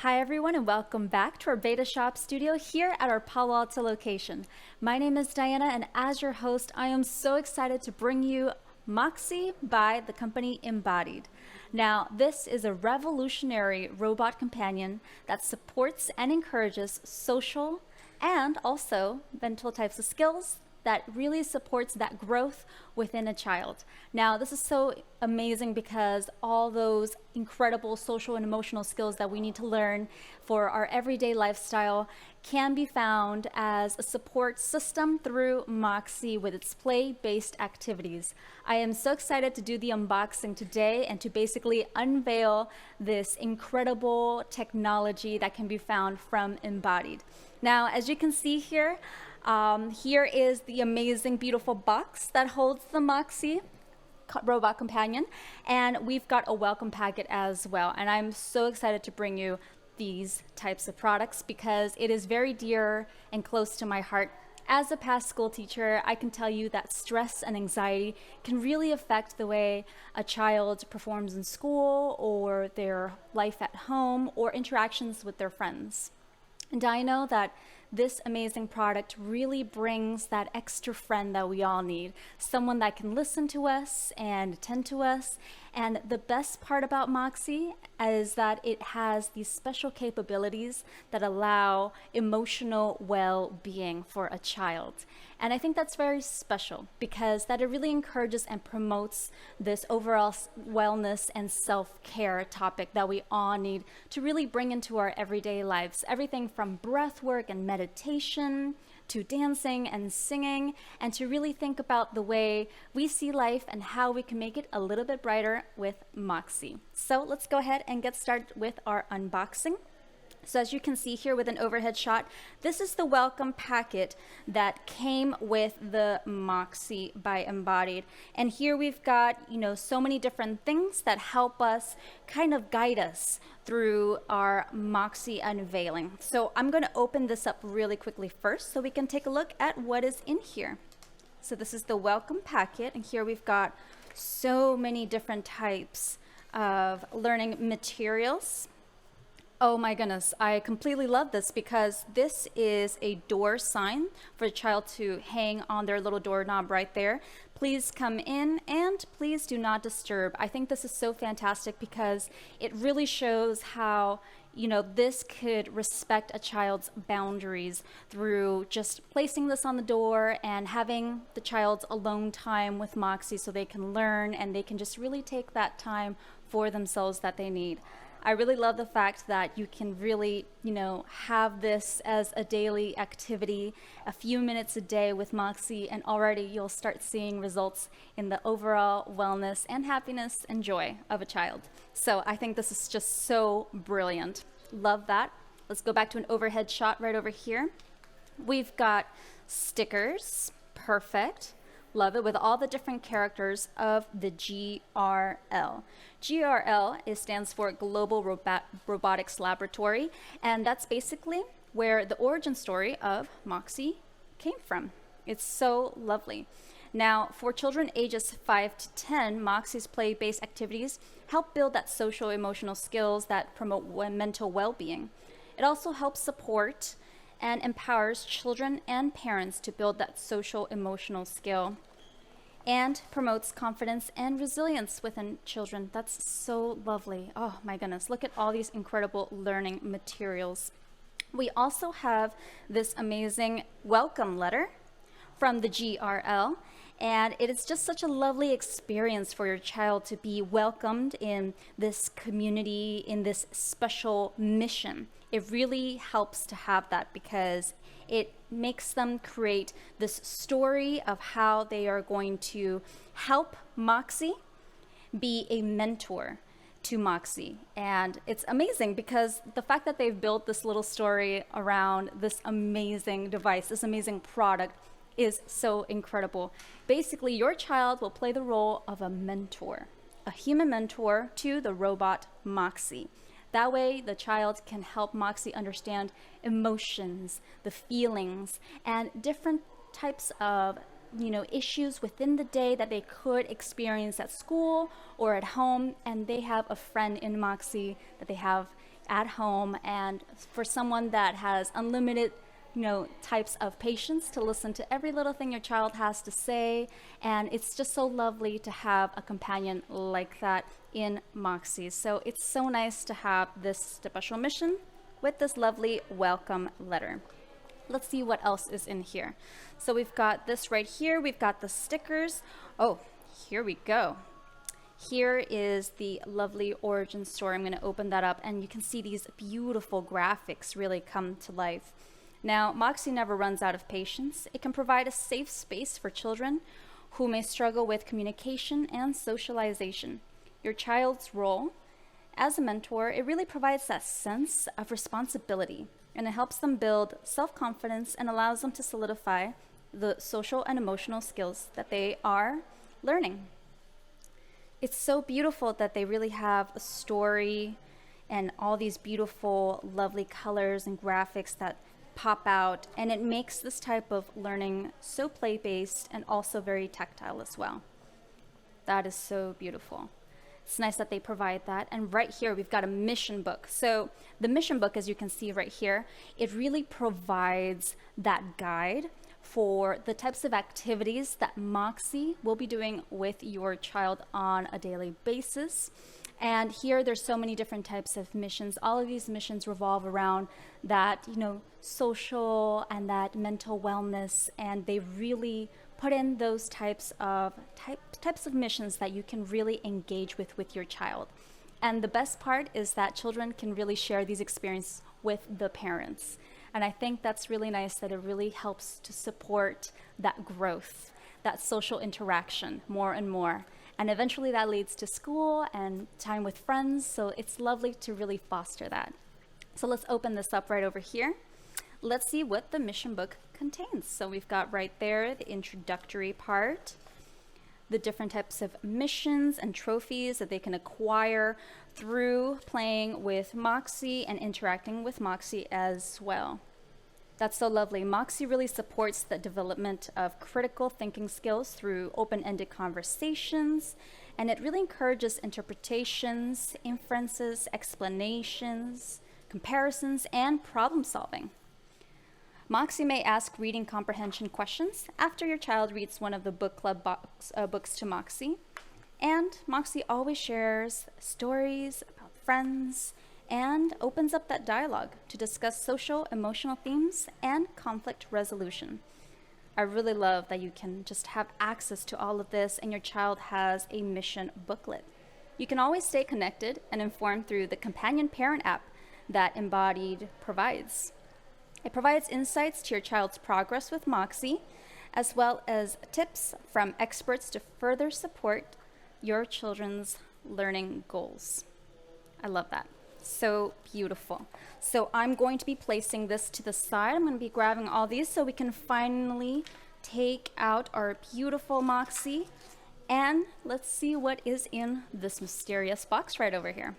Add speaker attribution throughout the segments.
Speaker 1: Hi everyone and welcome back to our beta shop studio here at our Palo Alto location. My name is Diana and as your host, I am so excited to bring you Moxie by the company Embodied. Now, this is a revolutionary robot companion that supports and encourages social and also mental types of skills that really supports that growth within a child. Now, this is so amazing because all those incredible social and emotional skills that we need to learn for our everyday lifestyle can be found as a support system through Moxie with its play-based activities. I am so excited to do the unboxing today and to basically unveil this incredible technology that can be found from Embodied. Now, as you can see here, here is the amazing, beautiful box that holds the Moxie robot companion, and we've got a welcome packet as well. And I'm so excited to bring you these types of products because it is very dear and close to my heart. As a past school teacher, I can tell you that stress and anxiety can really affect the way a child performs in school or their life at home or interactions with their friends. And I know that this amazing product really brings that extra friend that we all need, someone that can listen to us and attend to us. And the best part about Moxie is that it has these special capabilities that allow emotional well-being for a child. And I think that's very special because that it really encourages and promotes this overall wellness and self-care topic that we all need to really bring into our everyday lives. Everything from breath work and meditation to dancing and singing, and to really think about the way we see life and how we can make it a little bit brighter with Moxie. So let's go ahead and get started with our unboxing. So as you can see here with an overhead shot, this is the welcome packet that came with the Moxie by Embodied. And here we've got, so many different things that help us kind of guide us through our Moxie unveiling. So I'm going to open this up really quickly first so we can take a look at what is in here. So this is the welcome packet, and here we've got so many different types of learning materials. Oh my goodness, I completely love this because this is a door sign for a child to hang on their little doorknob right there. Please come in and please do not disturb. I think this is so fantastic because it really shows how this could respect a child's boundaries through just placing this on the door and having the child's alone time with Moxie so they can learn and they can just really take that time for themselves that they need. I really love the fact that you can really, have this as a daily activity, a few minutes a day with Moxie, and already you'll start seeing results in the overall wellness and happiness and joy of a child. So I think this is just so brilliant. Love that. Let's go back to an overhead shot right over here. We've got stickers. Perfect. Love it, with all the different characters of the GRL. GRL stands for Global Robotics Laboratory, and that's basically where the origin story of Moxie came from. It's so lovely. Now, for children ages 5 to 10, Moxie's play-based activities help build that social emotional skills that promote mental well-being. It also helps support and empowers children and parents to build that social emotional skill and promotes confidence and resilience within children. That's so lovely. Oh my goodness, look at all these incredible learning materials. We also have this amazing welcome letter from the GRL, and it is just such a lovely experience for your child to be welcomed in this community, in this special mission. It really helps to have that because it makes them create this story of how they are going to help Moxie be a mentor to Moxie. And it's amazing because the fact that they've built this little story around this amazing device, this amazing product, is so incredible. Basically, your child will play the role of a mentor, a human mentor to the robot Moxie. That way, the child can help Moxie understand emotions, the feelings, and different types of issues within the day that they could experience at school or at home, and they have a friend in Moxie that they have at home, and for someone that has unlimited types of patience to listen to every little thing your child has to say. And it's just so lovely to have a companion like that in Moxie. So it's so nice to have this special mission with this lovely welcome letter. Let's see what else is in here. So we've got this right here. We've got the stickers. Oh, here we go. Here is the lovely origin story. I'm going to open that up, and you can see these beautiful graphics really come to life. Now, Moxie never runs out of patience. It can provide a safe space for children who may struggle with communication and socialization. Your child's role as a mentor, it really provides that sense of responsibility, and it helps them build self-confidence and allows them to solidify the social and emotional skills that they are learning. It's so beautiful that they really have a story and all these beautiful, lovely colors and graphics that pop out, and it makes this type of learning so play-based and also very tactile as well. That is so beautiful. It's nice that they provide that. And right here, we've got a mission book. So the mission book, as you can see right here, it really provides that guide for the types of activities that Moxie will be doing with your child on a daily basis. And here there's so many different types of missions. All of these missions revolve around that, social and that mental wellness, and they really put in those types of missions that you can really engage with your child. And the best part is that children can really share these experiences with the parents. And I think that's really nice, that it really helps to support that growth, that social interaction more and more. And eventually that leads to school and time with friends. So it's lovely to really foster that. So let's open this up right over here. Let's see what the mission book contains. So we've got right there the introductory part, the different types of missions and trophies that they can acquire through playing with Moxie and interacting with Moxie as well. That's so lovely. Moxie really supports the development of critical thinking skills through open-ended conversations, and it really encourages interpretations, inferences, explanations, comparisons, and problem solving. Moxie may ask reading comprehension questions after your child reads one of the book club books to Moxie. And Moxie always shares stories about friends and opens up that dialogue to discuss social, emotional themes and conflict resolution. I really love that you can just have access to all of this, and your child has a mission booklet. You can always stay connected and informed through the companion parent app that Embodied provides. It provides insights to your child's progress with Moxie, as well as tips from experts to further support your children's learning goals. I love that. So beautiful. So I'm going to be placing this to the side. I'm going to be grabbing all these so we can finally take out our beautiful Moxie. And let's see what is in this mysterious box right over here.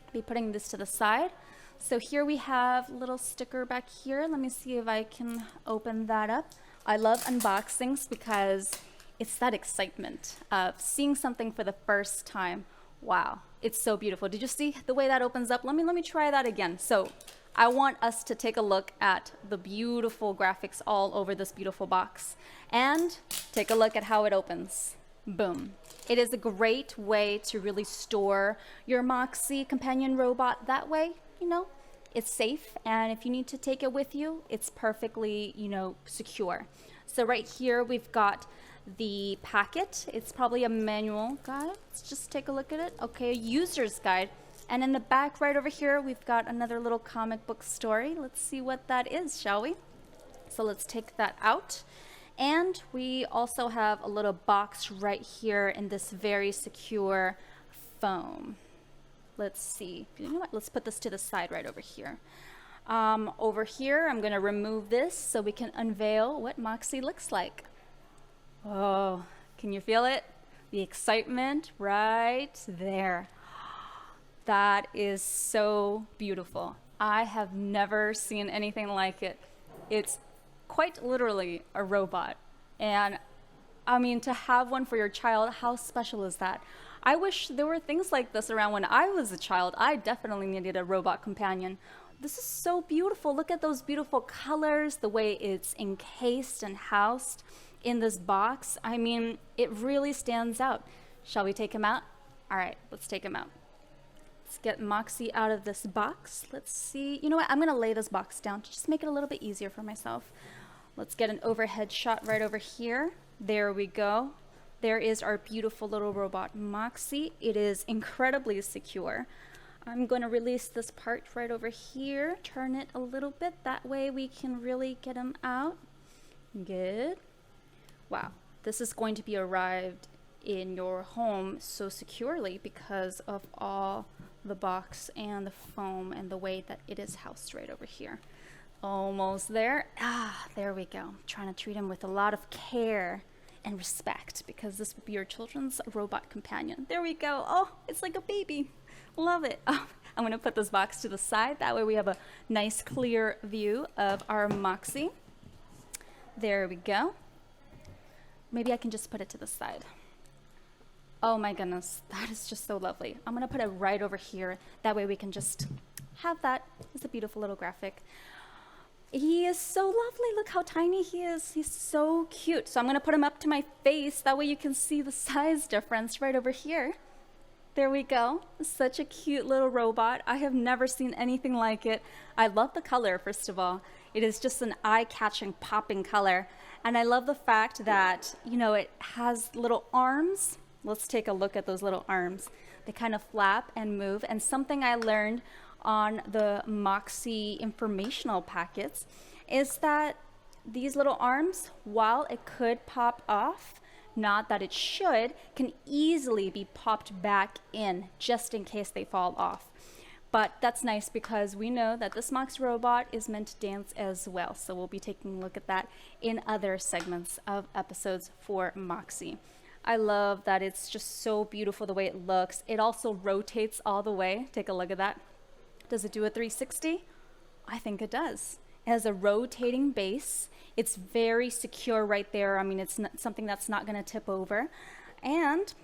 Speaker 1: I'll be putting this to the side. So here we have a little sticker back here. Let me see if I can open that up. I love unboxings because it's that excitement of seeing something for the first time. Wow, it's so beautiful. Did you see the way that opens up? Let me try that again. So I want us to take a look at the beautiful graphics all over this beautiful box and take a look at how it opens. Boom. It is a great way to really store your Moxie companion robot. That way, it's safe, and if you need to take it with you, it's perfectly, secure. So right here we've got the packet. It's probably a manual guide. Let's just take a look at it. Okay, a user's guide. And in the back right over here, we've got another little comic book story. Let's see what that is, shall we? So let's take that out. And we also have a little box right here in this very secure foam. Let's see. You know what? Let's put this to the side right over here. Over here, I'm going to remove this so we can unveil what Moxie looks like. Oh, can you feel it? The excitement right there. That is so beautiful. I have never seen anything like it. It's quite literally a robot. And I mean, to have one for your child, how special is that? I wish there were things like this around when I was a child. I definitely needed a robot companion. This is so beautiful. Look at those beautiful colors, the way it's encased and housed in this box. I mean, it really stands out. Shall we take him out? All right, let's take him out. Let's get Moxie out of this box. Let's see. You know what? I'm going to lay this box down to just make it a little bit easier for myself. Let's get an overhead shot right over here. There we go. There is our beautiful little robot Moxie. It is incredibly secure. I'm going to release this part right over here. Turn it a little bit. That way we can really get him out. Good. Wow. This is going to be arrived in your home so securely because of all the box and the foam and the way that it is housed right over here. Almost there. There we go. I'm trying to treat him with a lot of care and respect because this will be your children's robot companion. There we go. Oh, it's like a baby. Love it. Oh, I'm going to put this box to the side. That way we have a nice clear view of our Moxie. There we go. Maybe I can just put it to the side. Oh my goodness, that is just so lovely. I'm going to put it right over here. That way we can just have that. It's a beautiful little graphic. He is so lovely. Look how tiny he is. He's so cute. So I'm going to put him up to my face. That way you can see the size difference right over here. There we go. Such a cute little robot. I have never seen anything like it. I love the color, first of all. It is just an eye-catching, popping color. And I love the fact that, you know, it has little arms. Let's take a look at those little arms. They kind of flap and move. And something I learned on the Moxie informational packets is that these little arms, while it could pop off, not that it should, can easily be popped back in just in case they fall off. But that's nice because we know that this Moxie robot is meant to dance as well. So we'll be taking a look at that in other segments of episodes for Moxie. I love that it's just so beautiful the way it looks. It also rotates all the way. Take a look at that. Does it do a 360? I think it does. It has a rotating base. It's very secure right there. I mean, it's not something that's not going to tip over. And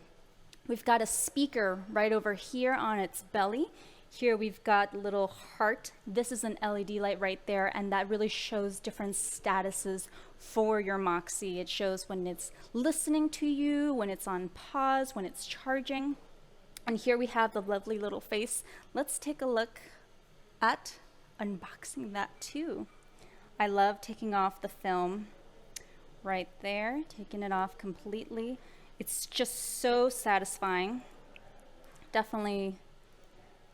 Speaker 1: we've got a speaker right over here on its belly. Here we've got a little heart. This is an LED light right there, and that really shows different statuses for your Moxie. It shows when it's listening to you, when it's on pause, when it's charging. And here we have the lovely little face. Let's take a look at unboxing that too. I love taking off the film right there, taking it off completely. It's just so satisfying. Definitely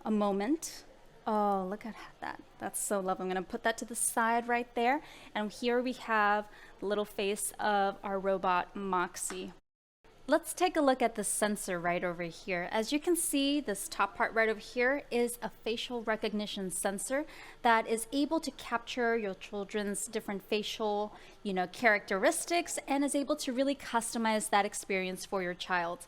Speaker 1: a moment. Oh, look at that. That's so lovely. I'm going to put that to the side right there. And here we have the little face of our robot Moxie. Let's take a look at the sensor right over here. As you can see, this top part right over here is a facial recognition sensor that is able to capture your children's different facial, characteristics and is able to really customize that experience for your child.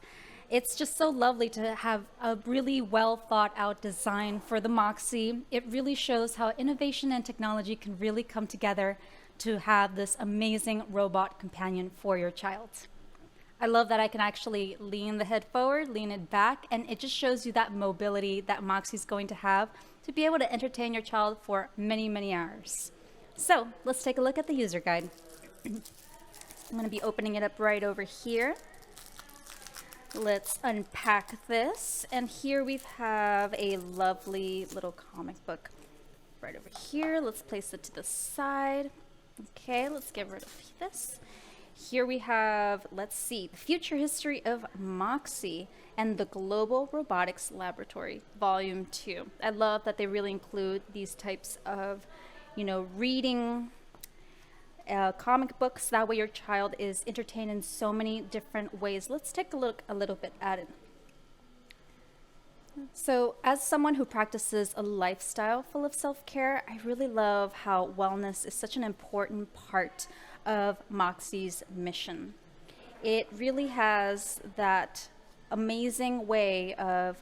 Speaker 1: It's just so lovely to have a really well thought out design for the Moxie. It really shows how innovation and technology can really come together to have this amazing robot companion for your child. I love that I can actually lean the head forward, lean it back, and it just shows you that mobility that Moxie's going to have to be able to entertain your child for many, many hours. So let's take a look at the user guide. I'm going to be opening it up right over here. Let's unpack this, and here we have a lovely little comic book right over here. Let's place it to the side. Okay, let's get rid of this. Here we have, let's see, the future history of Moxie and the Global Robotics Laboratory, Volume 2. I love that they really include these types of, reading comic books. That way your child is entertained in so many different ways. Let's take a look a little bit at it. So as someone who practices a lifestyle full of self-care, I really love how wellness is such an important part of Moxie's mission. It really has that amazing way of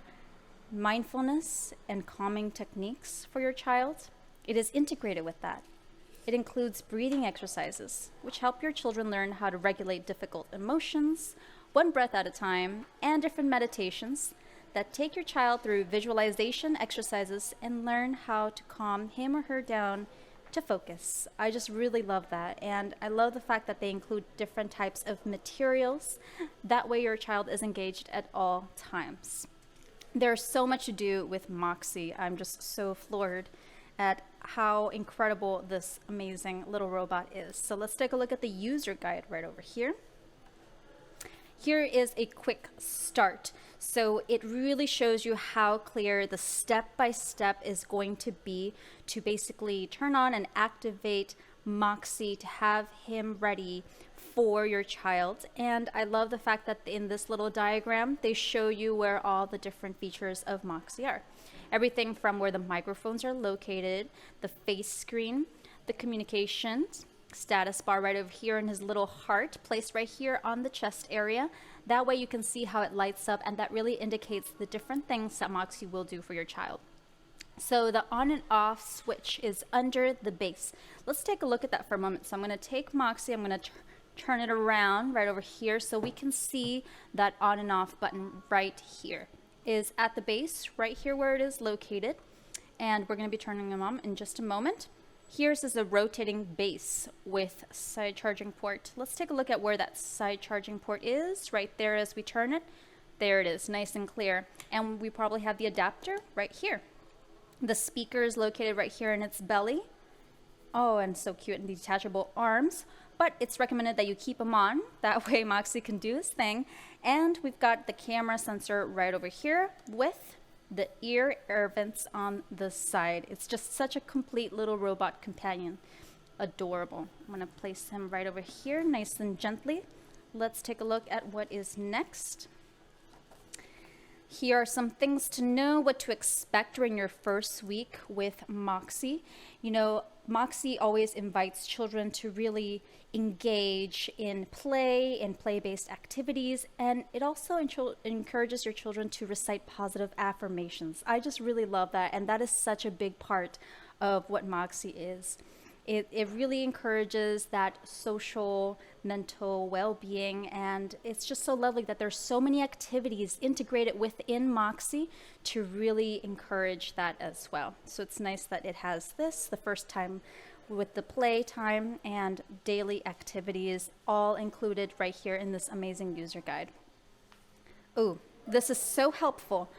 Speaker 1: mindfulness and calming techniques for your child. It is integrated with that. It includes breathing exercises, which help your children learn how to regulate difficult emotions one breath at a time, and different meditations that take your child through visualization exercises and learn how to calm him or her down to focus. I just really love that. And I love the fact that they include different types of materials. That way your child is engaged at all times. There's so much to do with Moxie. I'm just so floored at how incredible this amazing little robot is. So let's take a look at the user guide right over here. Here is a quick start. So it really shows you how clear the step-by-step is going to be to basically turn on and activate Moxie to have him ready for your child. And I love the fact that in this little diagram, they show you where all the different features of Moxie are. Everything from where the microphones are located, the face screen, the communications, status bar right over here, and his little heart placed right here on the chest area. That way you can see how it lights up, and that really indicates the different things that Moxie will do for your child. So the on and off switch is under the base. Let's take a look at that for a moment. So I'm going to take Moxie, I'm going to turn it around right over here so we can see that on and off button right here is at the base right here where it is located, and we're going to be turning them on in just a moment. Here's a rotating base with side charging port. Let's take a look at where that side charging port is right there as we turn it. There it is, nice and clear. And we probably have the adapter right here. The speaker is located right here in its belly. Oh, and so cute, and detachable arms. But it's recommended that you keep them on. That way Moxie can do his thing. And we've got the camera sensor right over here with the air vents on the side. It's just such a complete little robot companion. Adorable. I'm going to place him right over here nice and gently. Let's take a look at what is next. Here are some things to know what to expect during your first week with Moxie. You know, Moxie always invites children to really engage in play-based activities, and it also encourages your children to recite positive affirmations. I just really love that, and that is such a big part of what Moxie is. It really encourages that social, mental well-being, and it's just so lovely that there's so many activities integrated within Moxie to really encourage that as well. So it's nice that it has this, the first time with the play time and daily activities all included right here in this amazing user guide. Oh, this is so helpful.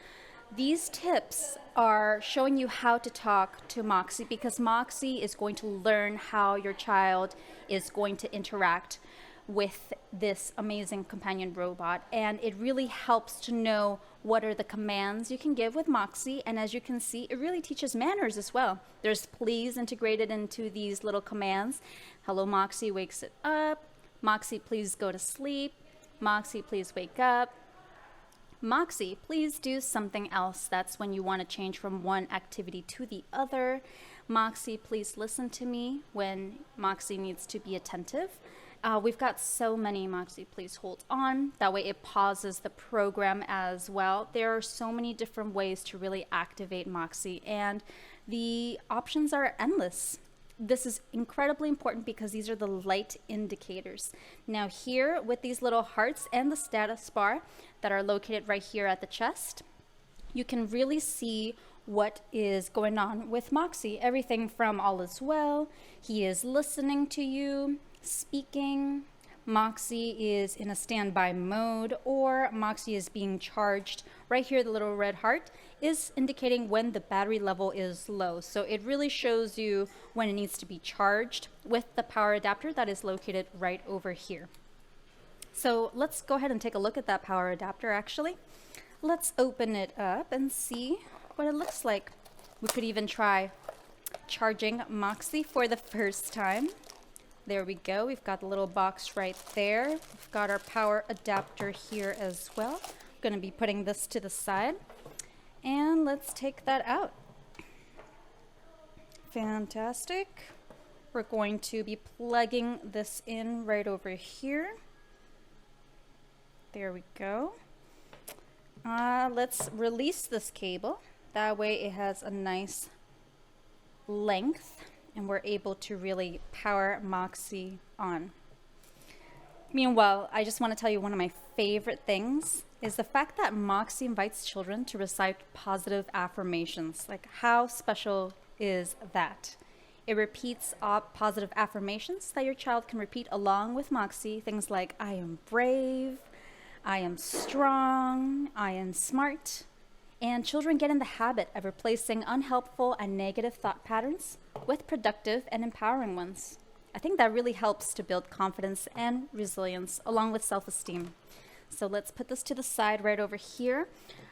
Speaker 1: These tips are showing you how to talk to Moxie, because Moxie is going to learn how your child is going to interact with this amazing companion robot, and it really helps to know what are the commands you can give with Moxie. And as you can see, it really teaches manners as well. There's please integrated into these little commands. Hello Moxie wakes it up. Moxie, please go to sleep. Moxie, please wake up. Moxie, please do something else. That's when you want to change from one activity to the other. Moxie, please listen to me when Moxie needs to be attentive. We've got so many. Moxie, please hold on. That way it pauses the program as well. There are so many different ways to really activate Moxie, and the options are endless. This is incredibly important because these are the light indicators. Now here with these little hearts and the status bar that are located right here at the chest, you can really see what is going on with Moxie. Everything from all is well, he is listening to you, speaking, Moxie is in a standby mode, or Moxie is being charged. Right here, the little red heart is indicating when the battery level is low. So it really shows you when it needs to be charged with the power adapter that is located right over here. So let's go ahead and take a look at that power adapter actually. Let's open it up and see what it looks like. We could even try charging Moxie for the first time. There we go. We've got the little box right there. We've got our power adapter here as well. I'm going to be putting this to the side. And let's take that out. Fantastic. We're going to be plugging this in right over here. There we go. Let's release this cable. That way it has a nice length and we're able to really power Moxie on. Meanwhile, I just want to tell you one of my favorite things is the fact that Moxie invites children to recite positive affirmations. Like, how special is that? It repeats positive affirmations that your child can repeat along with Moxie. Things like, I am brave, I am strong, I am smart. And children get in the habit of replacing unhelpful and negative thought patterns with productive and empowering ones. I think that really helps to build confidence and resilience along with self-esteem. So let's put this to the side right over here.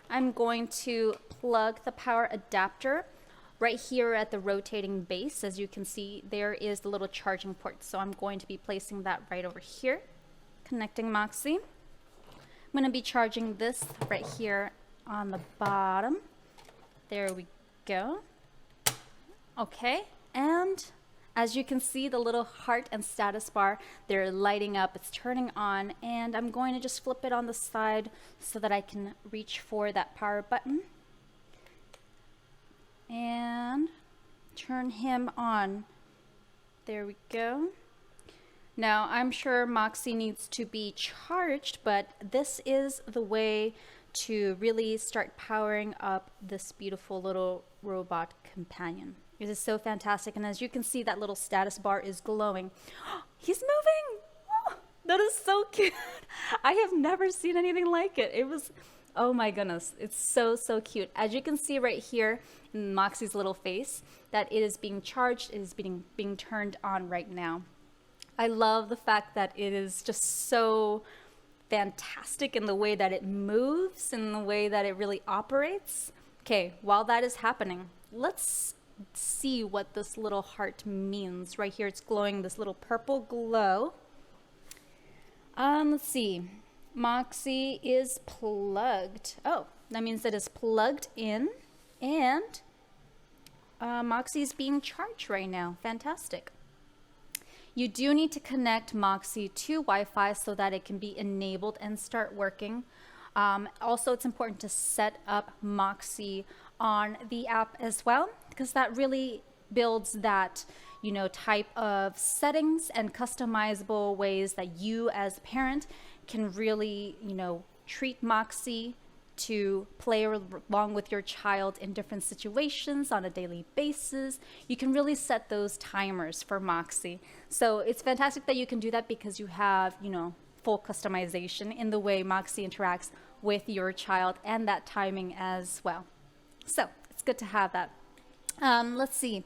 Speaker 1: I'm going to plug the power adapter right here at the rotating base. As you can see, there is the little charging port. So I'm going to be placing that right over here, connecting Moxie. I'm going to be charging this right here on the bottom. There we go. Okay, and as you can see, the little heart and status bar, they're lighting up, it's turning on, and I'm going to just flip it on the side so that I can reach for that power button and turn him on. There we go. Now, I'm sure Moxie needs to be charged, but this is the way to really start powering up this beautiful little robot companion. It is so fantastic, and as you can see, that little status bar is glowing. He's moving! Oh, that is so cute. I have never seen anything like it. It was, oh my goodness, it's so, so cute. As you can see right here in Moxie's little face, that it is being charged, it is being turned on right now. I love the fact that it is just so fantastic in the way that it moves, in the way that it really operates. Okay, while that is happening, let's see what this little heart means. Right here, it's glowing this little purple glow. Let's see. Moxie is plugged. Oh, that means it is plugged in, and Moxie is being charged right now. Fantastic. You do need to connect Moxie to Wi-Fi so that it can be enabled and start working. Also, it's important to set up Moxie on the app as well, because that really builds that, type of settings and customizable ways that you as a parent can really, treat Moxie to play along with your child in different situations on a daily basis. You can really set those timers for Moxie. So it's fantastic that you can do that because you have, full customization in the way Moxie interacts with your child and that timing as well. So it's good to have that. Let's see.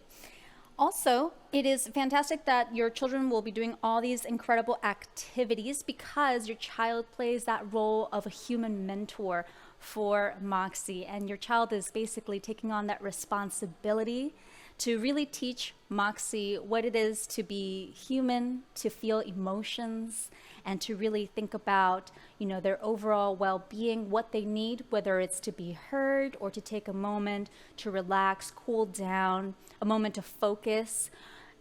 Speaker 1: Also, it is fantastic that your children will be doing all these incredible activities because your child plays that role of a human mentor for Moxie, and your child is basically taking on that responsibility to really teach Moxie what it is to be human, to feel emotions, and to really think about, their overall well-being, what they need, whether it's to be heard or to take a moment to relax, cool down, a moment to focus.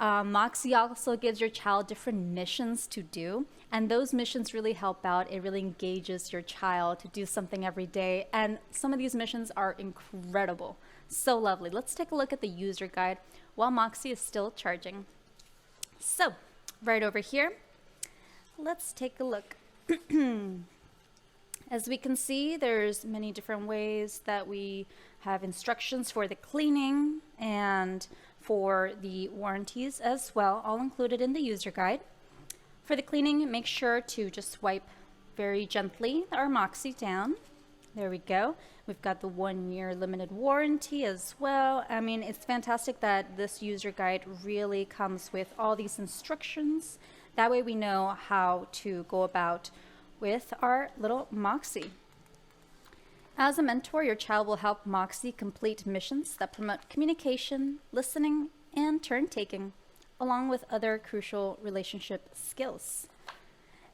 Speaker 1: Moxie also gives your child different missions to do, and those missions really help out. It really engages your child to do something every day, and some of these missions are incredible. So lovely. Let's take a look at the user guide while Moxie is still charging. So, right over here, let's take a look. As we can see, there's many different ways that we have instructions for the cleaning and for the warranties as well, all included in the user guide. For the cleaning, make sure to just wipe very gently our Moxie down. There we go. We've got the 1-year limited warranty as well. I mean, it's fantastic that this user guide really comes with all these instructions. That way we know how to go about with our little Moxie. As a mentor, your child will help Moxie complete missions that promote communication, listening, and turn-taking, along with other crucial relationship skills.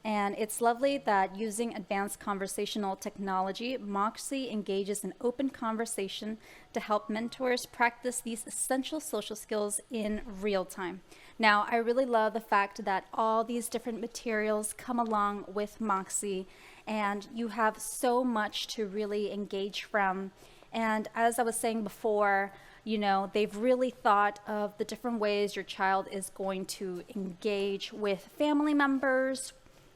Speaker 1: And it's lovely that using advanced conversational technology, Moxie engages in open conversation to help mentors practice these essential social skills in real time. Now, I really love the fact that all these different materials come along with Moxie, and you have so much to really engage from. And as I was saying before, they've really thought of the different ways your child is going to engage with family members,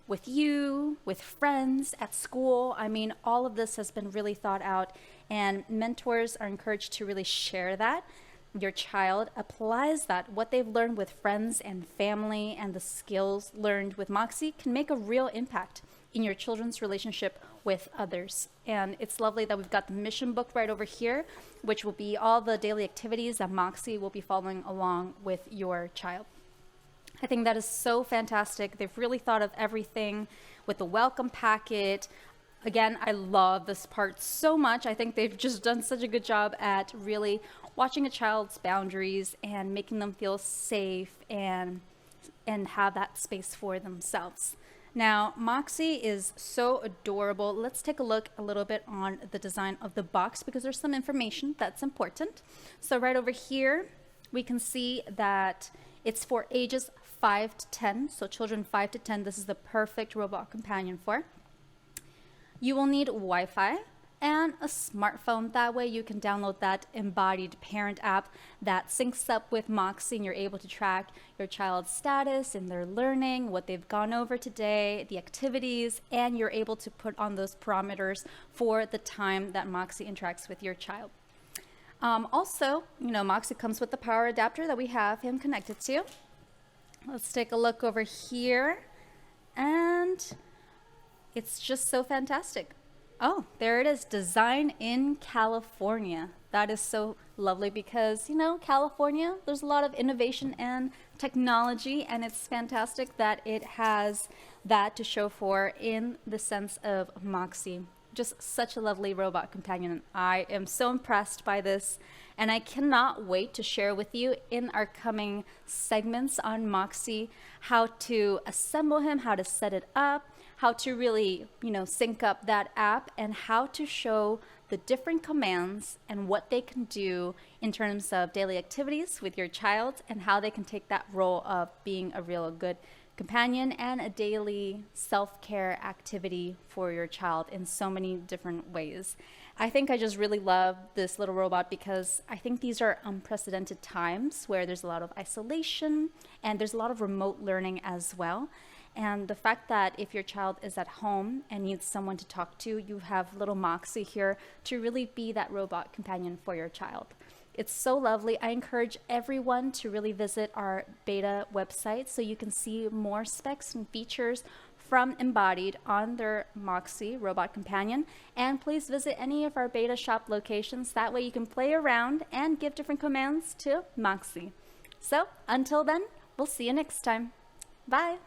Speaker 1: with you, with friends, at school. I mean, all of this has been really thought out, and mentors are encouraged to really share that. Your child applies that, what they've learned with friends and family, and the skills learned with Moxie can make a real impact in your children's relationship with others. And it's lovely that we've got the mission book right over here, which will be all the daily activities that Moxie will be following along with your child. I think that is so fantastic. They've really thought of everything with the welcome packet. Again, I love this part so much. I think they've just done such a good job at really watching a child's boundaries and making them feel safe and have that space for themselves. Now, Moxie is so adorable. Let's take a look a little bit on the design of the box because there's some information that's important. So right over here, we can see that it's for ages 5 to 10. So children 5 to 10, this is the perfect robot companion for. You will need Wi-Fi and a smartphone. That way you can download that embodied parent app that syncs up with Moxie, and you're able to track your child's status and their learning, what they've gone over today, the activities, and you're able to put on those parameters for the time that Moxie interacts with your child. Also, Moxie comes with the power adapter that we have him connected to. Let's take a look over here, and it's just so fantastic. Oh, there it is, Design in California. That is so lovely because, California, there's a lot of innovation and technology, and it's fantastic that it has that to show for in the sense of Moxie. Just such a lovely robot companion. I am so impressed by this, and I cannot wait to share with you in our coming segments on Moxie how to assemble him, how to set it up, how to really, sync up that app, and how to show the different commands and what they can do in terms of daily activities with your child, and how they can take that role of being a real good companion and a daily self-care activity for your child in so many different ways. I think I just really love this little robot because I think these are unprecedented times where there's a lot of isolation and there's a lot of remote learning as well. And the fact that if your child is at home and needs someone to talk to, you have little Moxie here to really be that robot companion for your child. It's so lovely. I encourage everyone to really visit our beta website so you can see more specs and features from Embodied on their Moxie robot companion. And please visit any of our beta shop locations. That way you can play around and give different commands to Moxie. So until then, we'll see you next time. Bye.